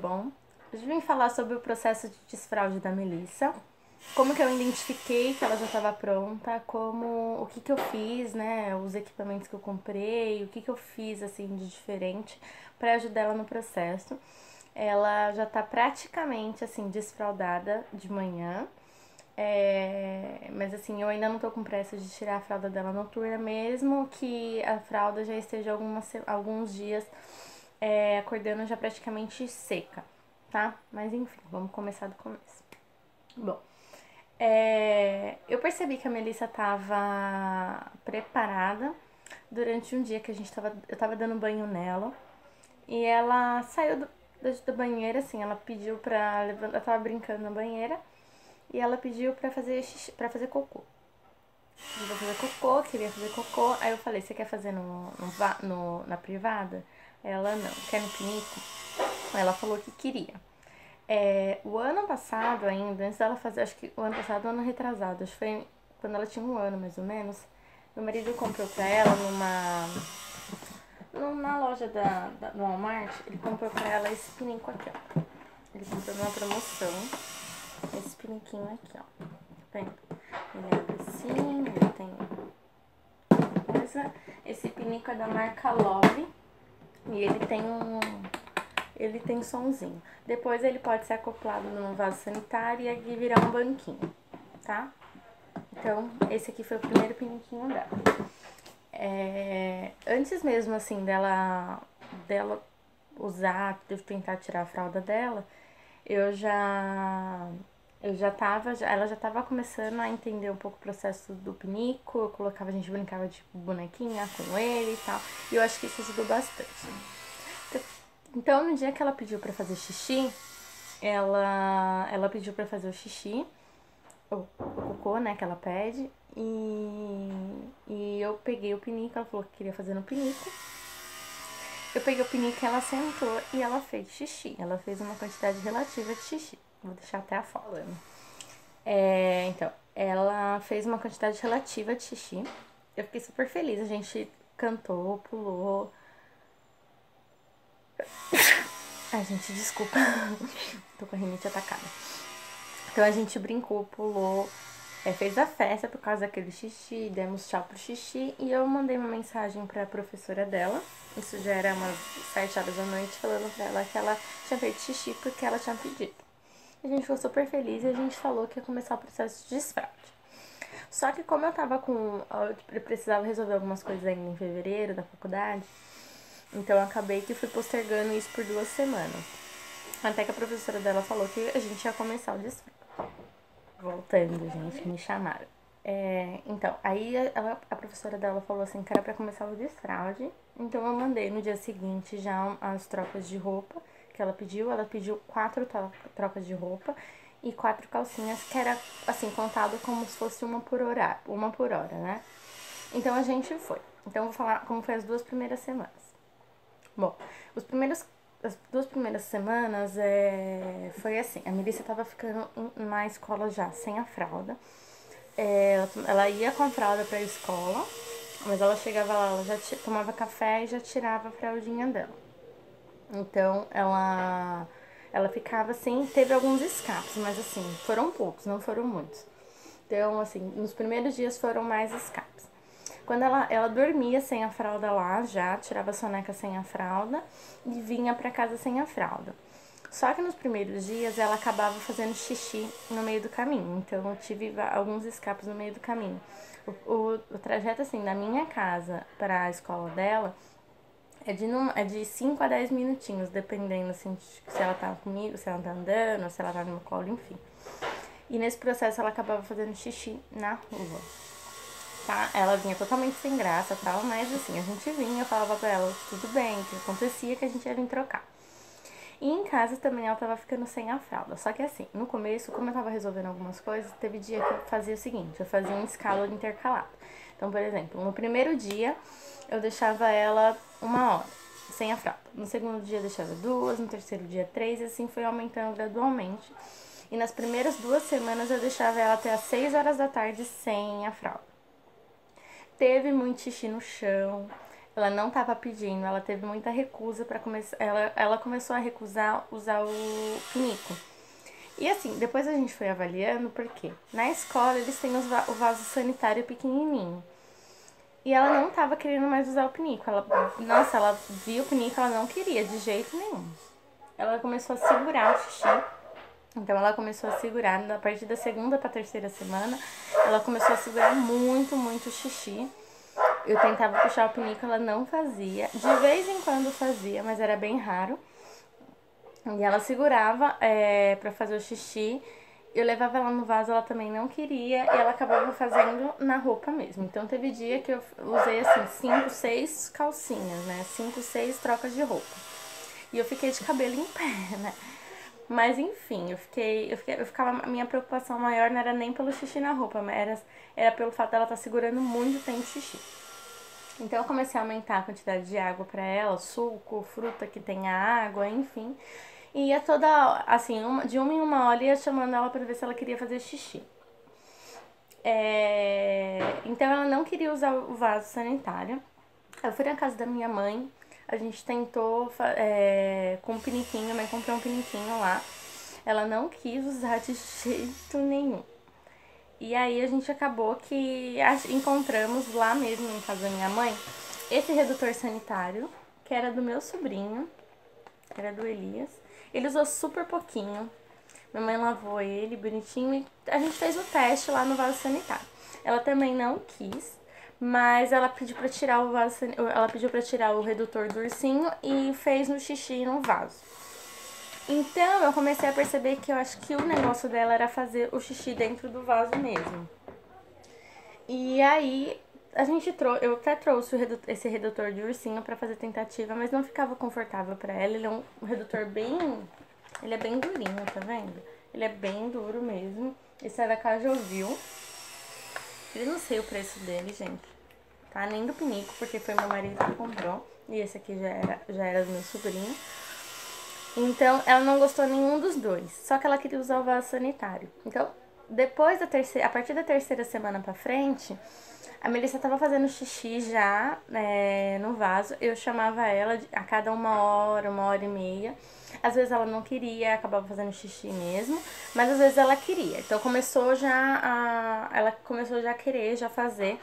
bom? Hoje eu vim falar sobre o processo de desfraude da Melissa, como que eu identifiquei que ela já estava pronta, o que que eu fiz, né, os equipamentos que eu comprei, o que que eu fiz, assim, de diferente para ajudar ela no processo. Ela já tá praticamente, assim, desfraudada de manhã, mas assim, eu ainda não tô com pressa de tirar a fralda dela noturna, mesmo que a fralda já esteja alguns dias acordando já praticamente seca, tá? Mas enfim, vamos começar do começo. Bom, eu percebi que a Melissa tava preparada durante um dia que eu tava dando banho nela e ela saiu da banheira, assim, ela pediu pra levantar, ela tava brincando na banheira e ela pediu pra fazer xixi, pra fazer cocô. Queria fazer cocô. Aí eu falei, você quer fazer na privada? Ela não, quer no pinico? Ela falou que queria. O ano passado ainda, antes dela fazer, acho que o ano passado, o ano retrasado, acho que foi quando ela tinha um ano mais ou menos, meu marido comprou pra ela na loja do Walmart, ele comprou pra ela esse pinico aqui, ó. Ele comprou numa promoção, esse piniquinho aqui, ó. Tá vendo? Ele abre assim, ele tem esse pinico é da marca Love e ele tem sonzinho. Depois ele pode ser acoplado num vaso sanitário e aqui virar um banquinho, tá? Então, esse aqui foi o primeiro piniquinho dela. Antes mesmo, assim, dela usar, de eu tentar tirar a fralda dela, ela já tava começando a entender um pouco o processo do pinico, a gente brincava de bonequinha com ele e tal, e eu acho que isso ajudou bastante. Então, no dia que ela pediu pra fazer xixi, ela pediu pra fazer o xixi, o cocô, né, que ela pede, e eu peguei o pinico, ela falou que queria fazer no pinico. Eu peguei o pinico, ela sentou e ela fez xixi. Ela fez uma quantidade relativa de xixi. Vou deixar até a foto. Então, ela fez uma quantidade relativa de xixi. Eu fiquei super feliz. A gente cantou, pulou. Ai, gente, desculpa. Tô com a rinite atacada. Então a gente brincou, pulou, fez a festa por causa daquele xixi, demos tchau pro xixi e eu mandei uma mensagem pra professora dela. Isso já era umas 7 horas da noite, falando pra ela que ela tinha feito xixi porque ela tinha pedido. A gente ficou super feliz e a gente falou que ia começar o processo de desfraude. Só que como eu precisava resolver algumas coisas ainda em fevereiro da faculdade, então eu acabei que fui postergando isso por 2 semanas. Até que a professora dela falou que a gente ia começar o desfraude. Voltando, gente, me chamaram. Então, aí a professora dela falou assim que era pra começar o desfraude. Então eu mandei no dia seguinte já as trocas de roupa que ela pediu. Ela pediu 4 trocas de roupa e 4 calcinhas, que era assim, contado como se fosse uma por hora, né? Então a gente foi. Então eu vou falar como foi as 2 primeiras semanas. Bom, as 2 primeiras semanas foi assim, a Melissa tava ficando na escola já, sem a fralda. Ela ia com a fralda pra escola, mas ela chegava lá, ela já tomava café e já tirava a fraldinha dela. Então ela ficava assim, teve alguns escapes, mas assim, foram poucos, não foram muitos. Então, assim, nos primeiros dias foram mais escapes. Quando ela dormia sem a fralda lá, já tirava a soneca sem a fralda e vinha pra casa sem a fralda. Só que nos primeiros dias ela acabava fazendo xixi no meio do caminho, então eu tive alguns escapes no meio do caminho. O trajeto, assim, da minha casa para a escola dela é de 5 a 10 minutinhos, dependendo, assim, se ela tá comigo, se ela tá andando, se ela tá no meu colo, enfim. E nesse processo ela acabava fazendo xixi na rua. Tá? Ela vinha totalmente sem graça e tal, mas assim, a gente vinha, eu falava pra ela tudo bem, que acontecia, que a gente ia vir trocar. E em casa também ela tava ficando sem a fralda. Só que assim, no começo, como eu tava resolvendo algumas coisas, teve dia que eu fazia o seguinte, eu fazia um escalo intercalado. Então, por exemplo, no primeiro dia eu deixava ela 1 hora sem a fralda. No segundo dia eu deixava 2, no terceiro dia 3, e assim foi aumentando gradualmente. E nas primeiras 2 semanas eu deixava ela até às 6 horas da tarde sem a fralda. Teve muito xixi no chão, ela não tava pedindo, ela teve muita recusa para começar, ela começou a recusar usar o pinico. E assim, depois a gente foi avaliando, porque na escola eles têm o vaso sanitário pequenininho. E ela não tava querendo mais usar o pinico. Nossa, ela viu o pinico, ela não queria de jeito nenhum. Ela começou a segurar o xixi. Então ela começou a segurar, a partir da segunda pra terceira semana, ela começou a segurar muito, muito o xixi. Eu tentava puxar o pinico, ela não fazia. De vez em quando fazia, mas era bem raro. E ela segurava pra fazer o xixi. Eu levava ela no vaso, ela também não queria. E ela acabava fazendo na roupa mesmo. Então teve dia que eu usei assim 5, 6 calcinhas, né? 5, 6 trocas de roupa. E eu fiquei de cabelo em pé, né? Mas enfim, eu ficava. A minha preocupação maior não era nem pelo xixi na roupa, mas era pelo fato dela estar segurando muito tempo o xixi. Então eu comecei a aumentar a quantidade de água pra ela, suco, fruta que tenha água, enfim. E ia toda, assim, de uma em uma hora ia chamando ela pra ver se ela queria fazer xixi. Então ela não queria usar o vaso sanitário. Eu fui na casa da minha mãe, a gente tentou com um piniquinho, minha mãe comprou um piniquinho lá. Ela não quis usar de jeito nenhum. E aí a gente acabou que encontramos lá mesmo em casa da minha mãe esse redutor sanitário, que era do meu sobrinho, que era do Elias. Ele usou super pouquinho. Minha mãe lavou ele bonitinho e a gente fez o teste lá no vaso sanitário. Ela também não quis, mas ela pediu pra tirar ela pediu para tirar o redutor do ursinho e fez no xixi no vaso. Então eu comecei a perceber que eu acho que o negócio dela era fazer o xixi dentro do vaso mesmo. E aí eu até trouxe esse redutor de ursinho pra fazer tentativa, mas não ficava confortável pra ela. Ele é um redutor ele é bem durinho, tá vendo? Ele é bem duro mesmo. Esse é da Cajovil. Eu não sei o preço dele, gente. Tá? Nem do pinico, porque foi meu marido que comprou. E esse aqui já era do meu sobrinho. Então, ela não gostou nenhum dos dois. Só que ela queria usar o vaso sanitário. Então, a partir da terceira semana pra frente, a Melissa tava fazendo xixi já no vaso. Eu chamava ela a cada uma hora e meia. Às vezes ela não queria, acabava fazendo xixi mesmo. Mas às vezes ela queria. Então ela começou já a querer já fazer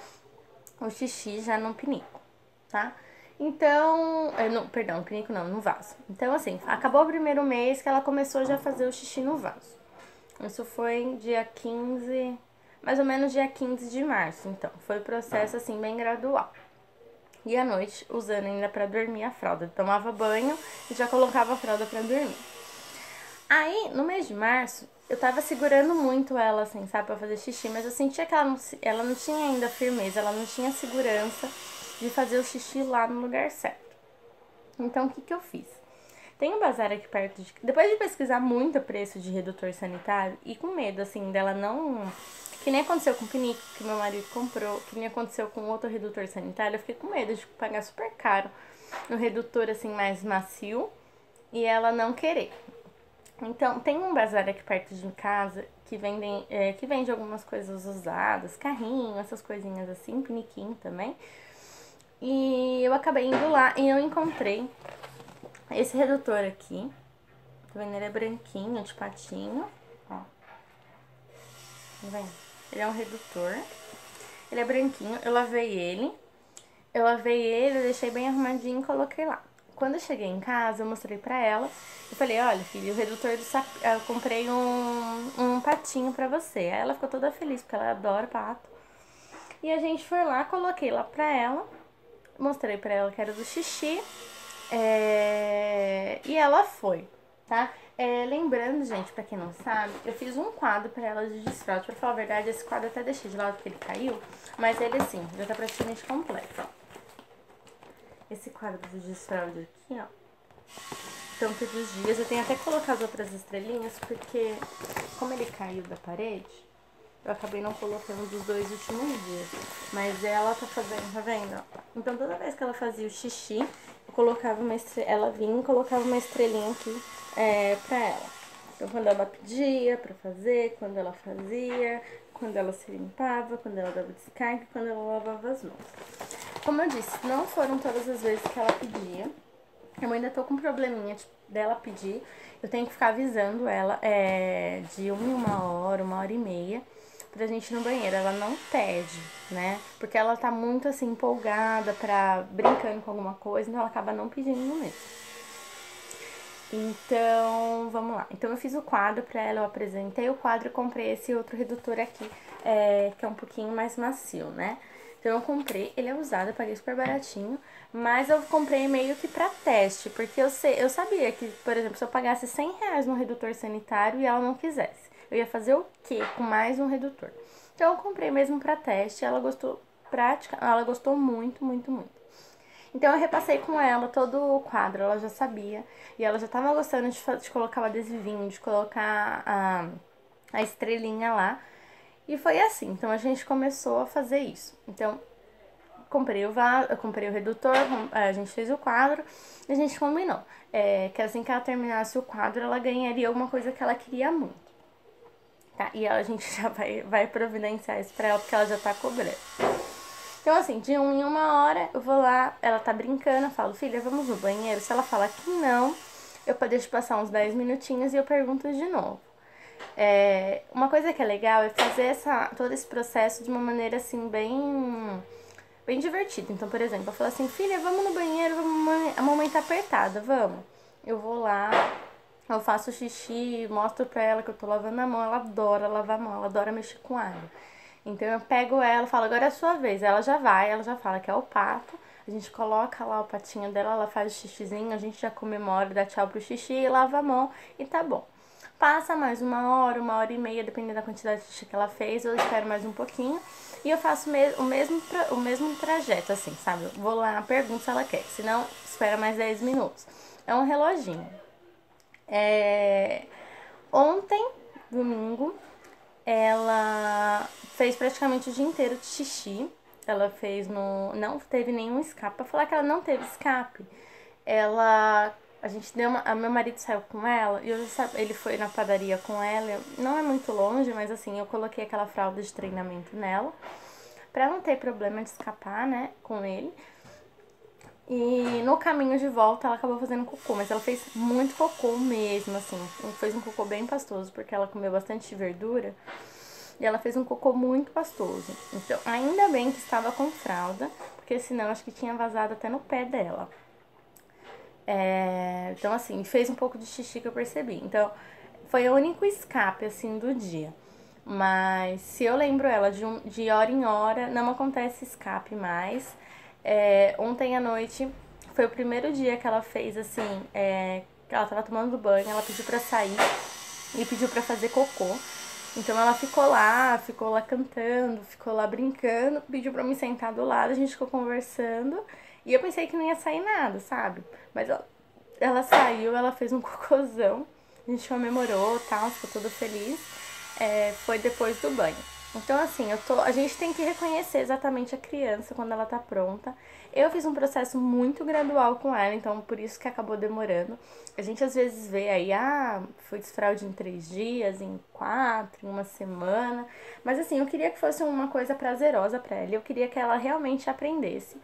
o xixi já no pinico, tá? Então, perdão, no pinico não, no vaso. Então, assim, acabou o primeiro mês que ela começou já a fazer o xixi no vaso. Isso foi dia 15, mais ou menos dia 15 de março, então. Foi um processo, assim, bem gradual. E à noite, usando ainda pra dormir a fralda. Tomava banho e já colocava a fralda pra dormir. Aí, no mês de março, eu tava segurando muito ela, assim, sabe, pra fazer xixi. Mas eu sentia que ela não tinha ainda firmeza, ela não tinha segurança de fazer o xixi lá no lugar certo. Então, o que que eu fiz? Tem um bazar aqui perto de... Depois de pesquisar muito o preço de redutor sanitário e com medo, assim, dela não... Que nem aconteceu com o pinico, que meu marido comprou, que nem aconteceu com outro redutor sanitário, eu fiquei com medo de pagar super caro um redutor, assim, mais macio e ela não querer. Então, tem um bazar aqui perto de casa que vende algumas coisas usadas, carrinho, essas coisinhas assim, piniquinho também. E eu acabei indo lá e eu encontrei esse redutor aqui. Tá vendo? Ele é branquinho, de patinho, ó. Tá vendo? Ele é um redutor. Ele é branquinho, eu lavei ele, eu deixei bem arrumadinho e coloquei lá. Quando eu cheguei em casa, eu mostrei pra ela. Eu falei, olha, filha, o redutor do sapo... Eu comprei um patinho pra você. Aí ela ficou toda feliz, porque ela adora pato. E a gente foi lá, coloquei lá pra ela. Mostrei pra ela que era do xixi. E ela foi, tá? Lembrando, gente, pra quem não sabe, eu fiz um quadro pra ela de desfraude. Pra falar a verdade, esse quadro eu até deixei de lado porque ele caiu. Mas ele, assim, já tá praticamente completo, ó. Esse quadro do desfraude aqui, ó. Então, teve os dias. Eu tenho até que colocar as outras estrelinhas, porque como ele caiu da parede, eu acabei não colocando dos 2 últimos dias. Mas ela tá fazendo, tá vendo? Então, toda vez que ela fazia o xixi, eu colocava ela vinha e colocava uma estrelinha aqui pra ela. Então, quando ela pedia pra fazer, quando ela fazia, quando ela se limpava, quando ela dava descarga, quando ela lavava as mãos. Como eu disse, não foram todas as vezes que ela pedia. Eu ainda tô com um probleminha dela pedir. Eu tenho que ficar avisando ela de 1 hora, 1 hora e meia, pra gente ir no banheiro. Ela não pede, né? Porque ela tá muito assim empolgada brincando com alguma coisa, então ela acaba não pedindo mesmo. Então, vamos lá. Então eu fiz o quadro pra ela, eu apresentei o quadro e comprei esse outro redutor aqui, que é um pouquinho mais macio, né? Então eu comprei, ele é usado, eu paguei super baratinho, mas eu comprei meio que pra teste, porque eu sabia que, por exemplo, se eu pagasse R$ 100 no redutor sanitário e ela não quisesse, eu ia fazer o quê com mais um redutor? Então eu comprei mesmo pra teste, ela gostou ela gostou muito, muito, muito. Então eu repassei com ela todo o quadro, ela já sabia. E ela já tava gostando de colocar o adesivinho, de colocar a estrelinha lá. E foi assim, então a gente começou a fazer isso. Então, eu comprei o redutor, a gente fez o quadro e a gente combinou. Que assim que ela terminasse o quadro, ela ganharia alguma coisa que ela queria muito. Tá? E a gente já vai providenciar isso pra ela, porque ela já tá cobrando. Então, assim, de 1 em 1 hora, eu vou lá, ela tá brincando, eu falo, filha, vamos no banheiro? Se ela fala que não, eu deixo passar uns 10 minutinhos e eu pergunto de novo. Uma coisa que é legal é fazer todo esse processo de uma maneira, assim, bem divertida. Então, por exemplo, eu falo assim, filha, vamos no banheiro, a mamãe tá apertada, vamos. Eu vou lá, eu faço xixi, mostro pra ela que eu tô lavando a mão, ela adora lavar a mão, ela adora mexer com água. Então eu pego ela, falo, agora é a sua vez. Ela já fala que é o pato. A gente coloca lá o patinho dela, ela faz o xixizinho, a gente já comemora, dá tchau pro xixi, lava a mão e tá bom. Passa mais 1 hora, 1 hora e meia, dependendo da quantidade de xixi que ela fez, eu espero mais um pouquinho. E eu faço o mesmo trajeto, assim, sabe? Eu vou lá, pergunto se ela quer, senão espera mais 10 minutos. É um reloginho. Ontem, domingo, ela fez praticamente o dia inteiro de xixi. Ela fez no. Não teve nenhum escape. Pra falar que ela não teve escape, ela. A gente deu uma. Meu marido saiu com ela e ele foi na padaria com ela. Não é muito longe, mas assim, eu coloquei aquela fralda de treinamento nela. Pra não ter problema de escapar, né, com ele. E no caminho de volta ela acabou fazendo cocô, mas ela fez muito cocô mesmo, assim. Fez um cocô bem pastoso, porque ela comeu bastante verdura. E ela fez um cocô muito pastoso. Então, ainda bem que estava com fralda, porque senão acho que tinha vazado até no pé dela. Então, assim, fez um pouco de xixi que eu percebi. Então, foi o único escape, assim, do dia. Mas se eu lembro ela de hora em hora, não acontece escape mais. Ontem à noite foi o primeiro dia que ela fez, assim, que ela tava tomando banho, ela pediu pra sair e pediu pra fazer cocô. Então ela ficou lá cantando, ficou lá brincando, pediu pra me sentar do lado, a gente ficou conversando. E eu pensei que não ia sair nada, sabe? Mas ela saiu, ela fez um cocôzão, a gente comemorou, tal, ficou toda feliz. Foi depois do banho. Então, assim, a gente tem que reconhecer exatamente a criança quando ela tá pronta. Eu fiz um processo muito gradual com ela, então por isso que acabou demorando. A gente às vezes vê aí, foi desfraude em 3 dias, em 4, em 1 semana. Mas assim, eu queria que fosse uma coisa prazerosa pra ela. Eu queria que ela realmente aprendesse.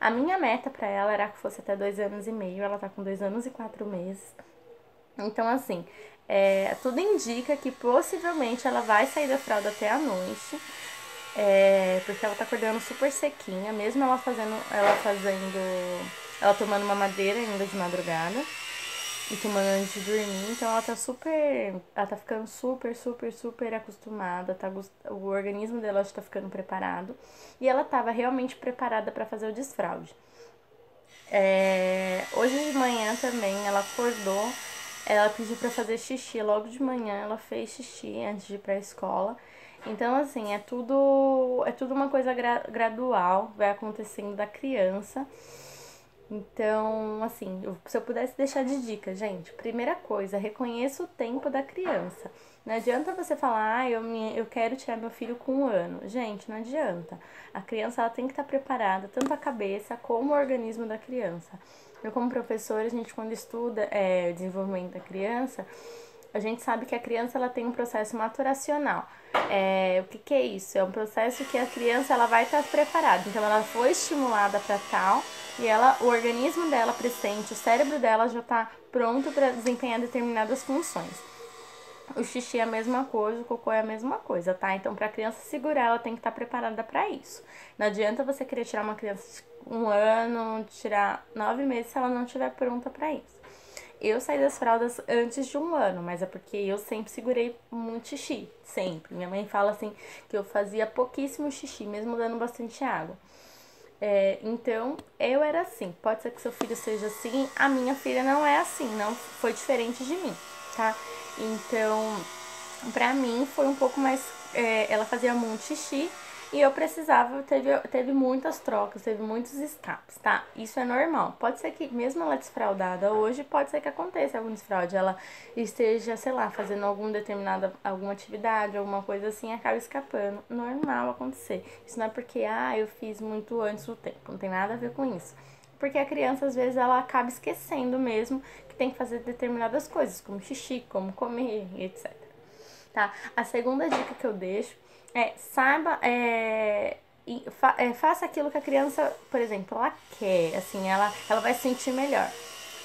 A minha meta pra ela era que fosse até 2 anos e meio. Ela tá com 2 anos e 4 meses. Então, assim, tudo indica que possivelmente ela vai sair da fralda até a noite. Porque ela tá acordando super sequinha, mesmo ela tomando uma madeira ainda de madrugada e tomando antes de dormir, então ela tá ficando super, super, super acostumada, o organismo dela já tá ficando preparado e ela tava realmente preparada para fazer o desfraude. Hoje de manhã também ela acordou, ela pediu para fazer xixi, logo de manhã ela fez xixi antes de ir pra escola. Então, assim, é tudo uma coisa gradual, vai acontecendo da criança. Então, assim, se eu pudesse deixar de dica, gente, primeira coisa, reconheça o tempo da criança. Não adianta você falar, eu quero tirar meu filho com 1 ano. Gente, não adianta. A criança ela tem que estar preparada, tanto a cabeça como o organismo da criança. Eu, como professora, a gente quando estuda o desenvolvimento da criança, A gente sabe que a criança ela tem um processo maturacional. O que é isso? É um processo que a criança ela vai estar preparada. Então ela foi estimulada para tal e o organismo dela pressente, o cérebro dela já está pronto para desempenhar determinadas funções. O xixi é a mesma coisa, o cocô é a mesma coisa, tá? Então, pra criança segurar, ela tem que estar preparada pra isso. Não adianta você querer tirar uma criança de 1 ano, tirar 9 meses se ela não estiver pronta pra isso. Eu saí das fraldas antes de 1 ano, mas é porque eu sempre segurei muito xixi, sempre. Minha mãe fala assim que eu fazia pouquíssimo xixi, mesmo dando bastante água. Então, eu era assim. Pode ser que seu filho seja assim, a minha filha não é assim, não foi diferente de mim, tá? Então, pra mim foi um pouco mais. Ela fazia muito xixi e eu precisava. Teve muitas trocas, teve muitos escapes, tá? Isso é normal. Pode ser que, mesmo ela desfraldada hoje, pode ser que aconteça algum desfraude. Ela esteja, sei lá, fazendo alguma atividade, alguma coisa assim, acaba escapando. Normal acontecer. Isso não é porque, eu fiz muito antes do tempo. Não tem nada a ver com isso. Porque a criança, às vezes, ela acaba esquecendo mesmo que tem que fazer determinadas coisas, como xixi, como comer, etc. Tá? A segunda dica que eu deixo faça aquilo que a criança, por exemplo, ela quer, assim, ela vai se sentir melhor.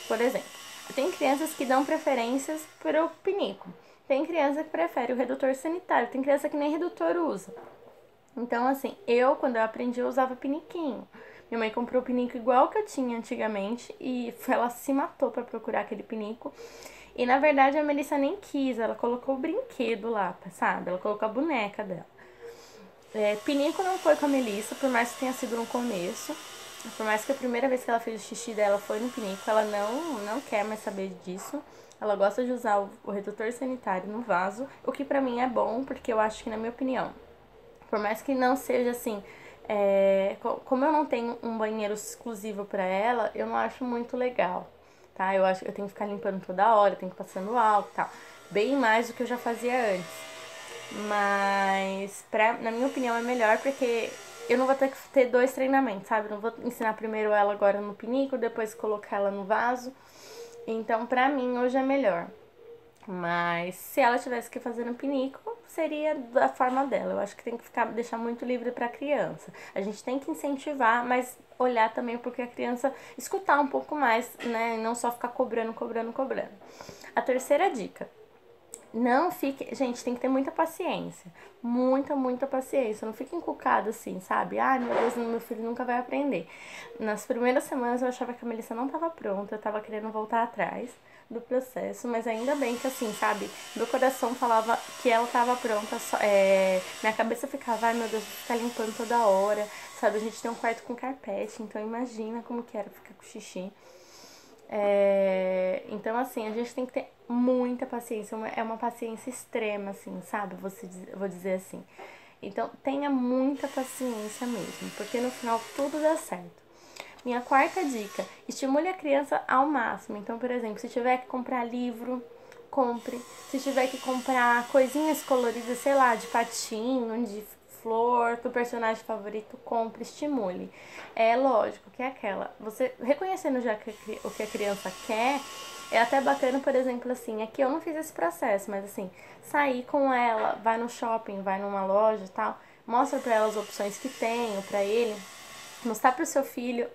Por exemplo, tem crianças que dão preferências pro pinico. Tem criança que prefere o redutor sanitário, tem criança que nem redutor usa. Então, assim, quando eu aprendi, eu usava piniquinho. Minha mãe comprou o pinico igual que eu tinha antigamente e ela se matou pra procurar aquele pinico. E, na verdade, a Melissa nem quis, ela colocou o brinquedo lá, sabe? Ela colocou a boneca dela. Pinico não foi com a Melissa, por mais que tenha sido no começo. Por mais que a primeira vez que ela fez o xixi dela foi no pinico, ela não quer mais saber disso. Ela gosta de usar o redutor sanitário no vaso, o que pra mim é bom, porque eu acho que, na minha opinião, por mais que não seja assim, como eu não tenho um banheiro exclusivo pra ela, eu não acho muito legal, tá? Eu acho que eu tenho que ficar limpando toda hora, tenho que ir passando álcool e tal. Bem mais do que eu já fazia antes. Mas, na minha opinião, é melhor porque eu não vou ter que ter 2 treinamentos, sabe? Eu não vou ensinar primeiro ela agora no pinico, depois colocar ela no vaso. Então, pra mim, hoje é melhor. Mas se ela tivesse que fazer no pinico, seria da forma dela. Eu acho que tem que deixar muito livre pra criança. A gente tem que incentivar, mas olhar também porque a criança escutar um pouco mais, né? E não só ficar cobrando. A terceira dica. Não fique. Gente, tem que ter muita paciência. Muita paciência. Não fique encucado assim, sabe? Meu Deus, meu filho nunca vai aprender. Nas primeiras semanas eu achava que a Melissa não tava pronta, eu tava querendo voltar atrás do processo, mas ainda bem que assim, sabe? Meu coração falava que ela tava pronta, minha cabeça ficava, ai meu Deus, vou ficar limpando toda hora, sabe? A gente tem um quarto com carpete, então imagina como que era ficar com xixi. Então, assim, a gente tem que ter muita paciência, é uma paciência extrema, assim, sabe? Vou dizer assim. Então, tenha muita paciência mesmo, porque no final tudo dá certo. Minha quarta dica, estimule a criança ao máximo. Então, por exemplo, se tiver que comprar livro, compre. Se tiver que comprar coisinhas coloridas, sei lá, de patinho, de flor, do personagem favorito, compre, estimule. É lógico que é aquela. Você reconhecendo já o que a criança quer, é até bacana, por exemplo, assim, aqui eu não fiz esse processo, mas assim, sair com ela, vai no shopping, vai numa loja e tal, mostra pra ela as opções que tem, ou pra ele. Mostrar pro seu filho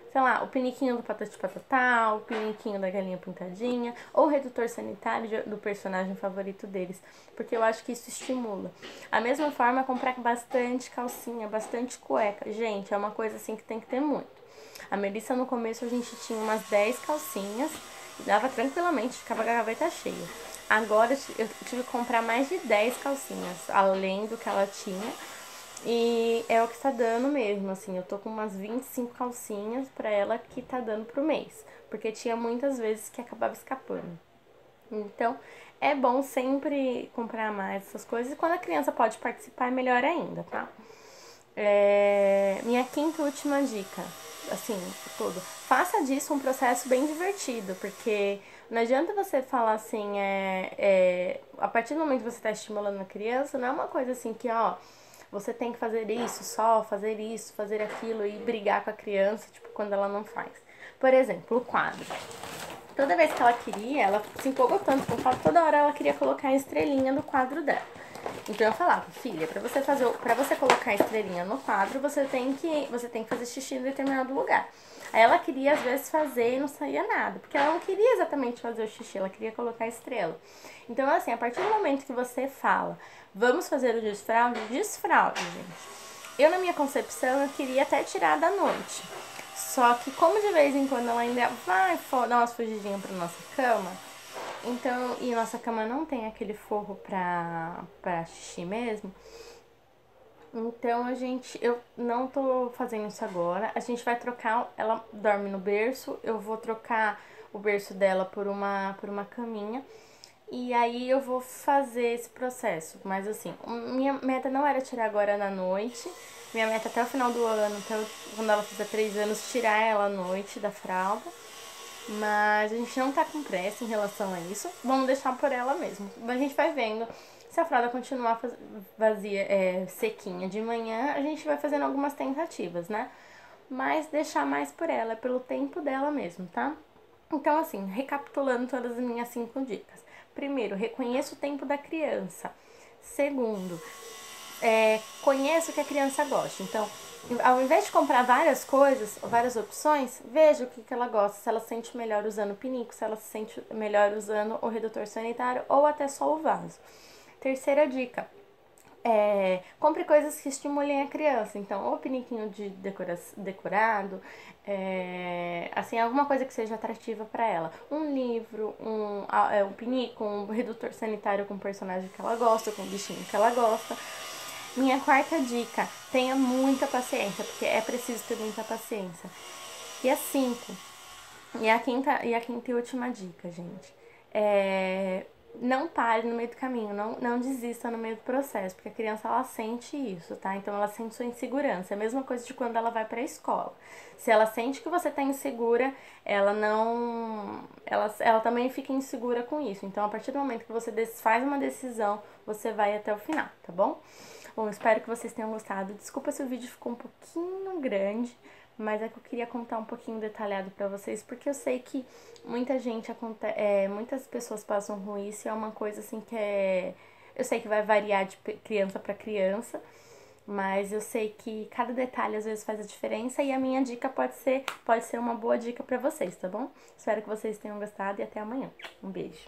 sei lá, o piniquinho do Patati Patatá, o piniquinho da galinha pintadinha, ou o redutor sanitário do personagem favorito deles, porque eu acho que isso estimula. A mesma forma, comprar bastante calcinha, bastante cueca. Gente, é uma coisa assim que tem que ter muito. A Melissa, no começo, a gente tinha umas 10 calcinhas, e dava tranquilamente, ficava a gaveta cheia. Agora, eu tive que comprar mais de 10 calcinhas, além do que ela tinha. E é o que tá dando mesmo, assim, eu tô com umas 25 calcinhas pra ela que tá dando pro mês. Porque tinha muitas vezes que acabava escapando. Então, é bom sempre comprar mais essas coisas. E quando a criança pode participar, é melhor ainda, tá? Minha quinta e última dica, assim, tudo. Faça disso um processo bem divertido, porque não adianta você falar assim, a partir do momento que você tá estimulando a criança, não é uma coisa assim que, você tem que fazer isso, fazer aquilo e brigar com a criança, tipo, quando ela não faz. Por exemplo, o quadro. Toda vez que ela queria, ela se empolgou tanto com o quadro, toda hora ela queria colocar a estrelinha do quadro dela. Então eu falava, filha, para você colocar a estrelinha no quadro, você tem que fazer xixi em determinado lugar. Aí ela queria às vezes fazer e não saía nada, porque ela não queria exatamente fazer o xixi, ela queria colocar a estrela. Então assim, a partir do momento que você fala, vamos fazer o desfraude, gente. Eu, na minha concepção, eu queria até tirar da noite. Só que como de vez em quando ela ainda vai dar umas fugidinhas pra nossa cama, então, e nossa cama não tem aquele forro pra xixi mesmo, então eu não tô fazendo isso agora. A gente vai trocar, ela dorme no berço, eu vou trocar o berço dela por uma caminha. E aí eu vou fazer esse processo. Mas assim, minha meta não era tirar agora na noite. Minha meta até o final do ano, até quando ela fizer 3 anos, tirar ela à noite da fralda. Mas a gente não tá com pressa em relação a isso. Vamos deixar por ela mesmo. A gente vai vendo. Se a fralda continuar vazia, sequinha de manhã, a gente vai fazendo algumas tentativas, né? Mas deixar mais por ela, pelo tempo dela mesmo, tá? Então, assim, recapitulando todas as minhas 5 dicas. Primeiro, reconheça o tempo da criança. Segundo, conheça o que a criança gosta. Então, ao invés de comprar várias coisas, várias opções, veja o que ela gosta. Se ela se sente melhor usando o pinico, se ela se sente melhor usando o redutor sanitário ou até só o vaso. Terceira dica, compre coisas que estimulem a criança. Então, ou piniquinho de decorado, assim, alguma coisa que seja atrativa para ela. Um livro, um pinico, um redutor sanitário com o personagem que ela gosta, com o bichinho que ela gosta. Minha quarta dica, tenha muita paciência, porque é preciso ter muita paciência. E a 5, e a quinta e última dica, gente. Não pare no meio do caminho, não desista no meio do processo, porque a criança, ela sente isso, tá? Então ela sente sua insegurança. É a mesma coisa de quando ela vai pra escola. Se ela sente que você tá insegura, ela também fica insegura com isso. Então, a partir do momento que você faz uma decisão, você vai até o final, tá bom? Bom, espero que vocês tenham gostado. Desculpa se o vídeo ficou um pouquinho grande, mas é que eu queria contar um pouquinho detalhado pra vocês, porque eu sei que muitas pessoas passam com isso e é uma coisa assim eu sei que vai variar de criança pra criança, mas eu sei que cada detalhe às vezes faz a diferença e a minha dica pode ser uma boa dica pra vocês, tá bom? Espero que vocês tenham gostado e até amanhã. Um beijo.